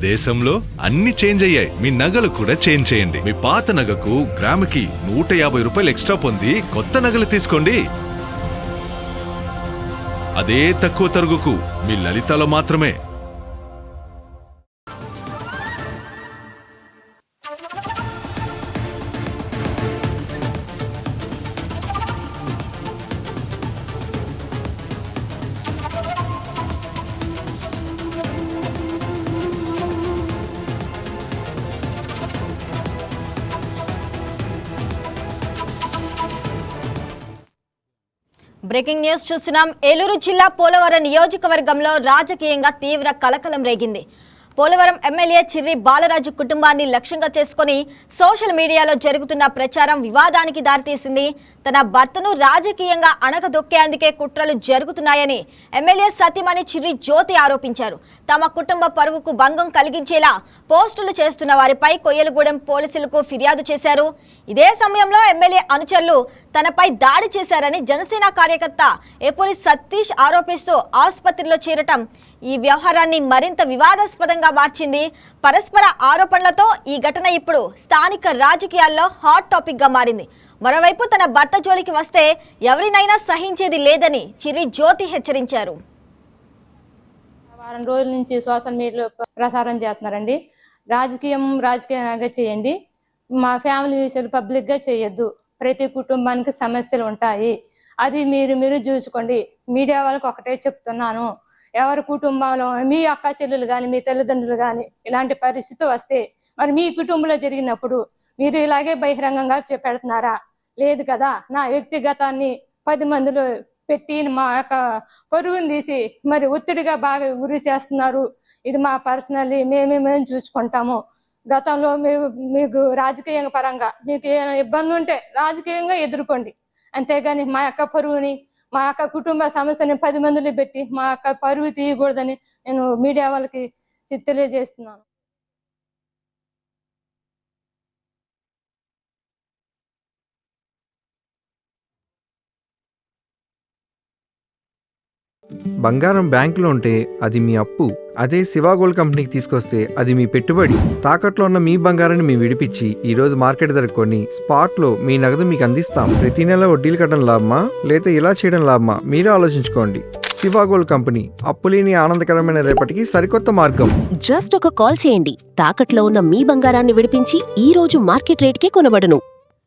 దేశంలో అన్ని చేంజ్ అయ్యాయి, మీ నగలు కూడా చేంజ్ చేయండి. మీ పాత నగకు గ్రాముకి 150 రూపాయలు ఎక్స్ట్రా పొంది కొత్త నగలు తీసుకోండి. అదే తక్కువ తరుగుకు మీ లలితలో మాత్రమే. బ్రేకింగ్ న్యూస్ చూస్తున్నాం. ఏలూరు జిల్లా పోలవరం నియోజకవర్గంలో రాజకీయంగా తీవ్ర కలకలం రేగింది. పోలవరం ఎమ్మెల్యే చిర్రి బాలరాజు కుటుంబాన్ని లక్ష్యంగా చేసుకుని సోషల్ మీడియాలో జరుగుతున్న ప్రచారం వివాదానికి దారితీసింది. తన భర్తను రాజకీయంగా అణగదొక్కేందుకే కుట్రలు జరుగుతున్నాయని ఎమ్మెల్యే సతీమణి చిర్రి జ్యోతి ఆరోపించారు. తమ కుటుంబ పరువుకు భంగం కలిగించేలా పోస్టులు చేస్తున్న వారిపై కొయ్యలగూడెం పోలీసులకు ఫిర్యాదు చేశారు. ఇదే సమయంలో ఎమ్మెల్యే అనుచరులు తనపై దాడి చేశారని జనసేన కార్యకర్త ఏపూరి సతీష్ ఆరోపిస్తూ ఆసుపత్రిలో చేరటం ఈ వ్యవహారాన్ని మరింత వివాదాస్పదంగా మార్చింది. పరస్పర ఆరోపణలతో ఈ ఘటన ఇప్పుడు స్థానిక రాజకీయాల్లో హాట్ టాపిక్ గా మారింది. మరోవైపు తన భర్త జోలికి వస్తే ఎవరినైనా సహించేది లేదని చిర్రి జ్యోతి హెచ్చరించారు. వారం రోజుల నుంచి సోషల్ మీడియాలో ప్రసారం చేస్తున్నారండి. రాజకీయంగా చేయండి, మా ఫ్యామిలీ విషయాలు పబ్లిక్ గా చేయొద్దు, ప్రతి కుటుంబానికి సమస్యలు ఉంటాయి, అది మీరు చూసుకోండి. మీడియా వాళ్ళకి ఒకటే చెప్తున్నాను, ఎవరి కుటుంబంలో మీ అక్క చెల్లెలు కానీ మీ తల్లిదండ్రులు కానీ ఇలాంటి పరిస్థితి వస్తే మరి మీ కుటుంబంలో జరిగినప్పుడు మీరు ఇలాగే బహిరంగంగా పెడుతున్నారా? లేదు కదా. నా వ్యక్తిగతాన్ని 10 మందిలో పెట్టి మా యొక్క పరుగుని తీసి మరి ఒత్తిడిగా బాగా గురి చేస్తున్నారు. ఇది మా పర్సనల్లీ మేము చూసుకుంటాము. గతంలో మీకు రాజకీయ పరంగా మీకు ఏమైనా ఇబ్బంది ఉంటే రాజకీయంగా ఎదుర్కోండి, అంతేగాని మా యొక్క పరువుని మా యొక్క కుటుంబ సమస్యని 10 మందిలో పెట్టి మా యొక్క పరువు తీయకూడదని నేను మీడియా వాళ్ళకి తెలియజేస్తున్నాను. బంగారం బ్యాంకులో ఉంటే అది మీ అప్పు, అదే శివ గోల్డ్ కంపెనీకి తీసుకొస్తే అది మీ పెట్టుబడి. తాకట్లో ఉన్న మీ బంగారాన్ని మేము విడిపించి ఈ రోజు మార్కెట్ ధర కొని స్పాట్ లో మీ నగదు మీకు అందిస్తాం. ప్రతి నెల వడ్డీలు కట్టడం లాభమా లేదా ఇలా చేయడం లాభమా మీరే ఆలోచించుకోండి. శివ గోల్డ్ కంపెనీ, అప్పులేని ఆనందకరమైన రేపటికి సరికొత్త మార్గం. జస్ట్ ఒక కాల్ చేయండి, తాకట్లో ఉన్న మీ బంగారాన్ని విడిపించి ఈ రోజు మార్కెట్ రేట్కే కొనబడును.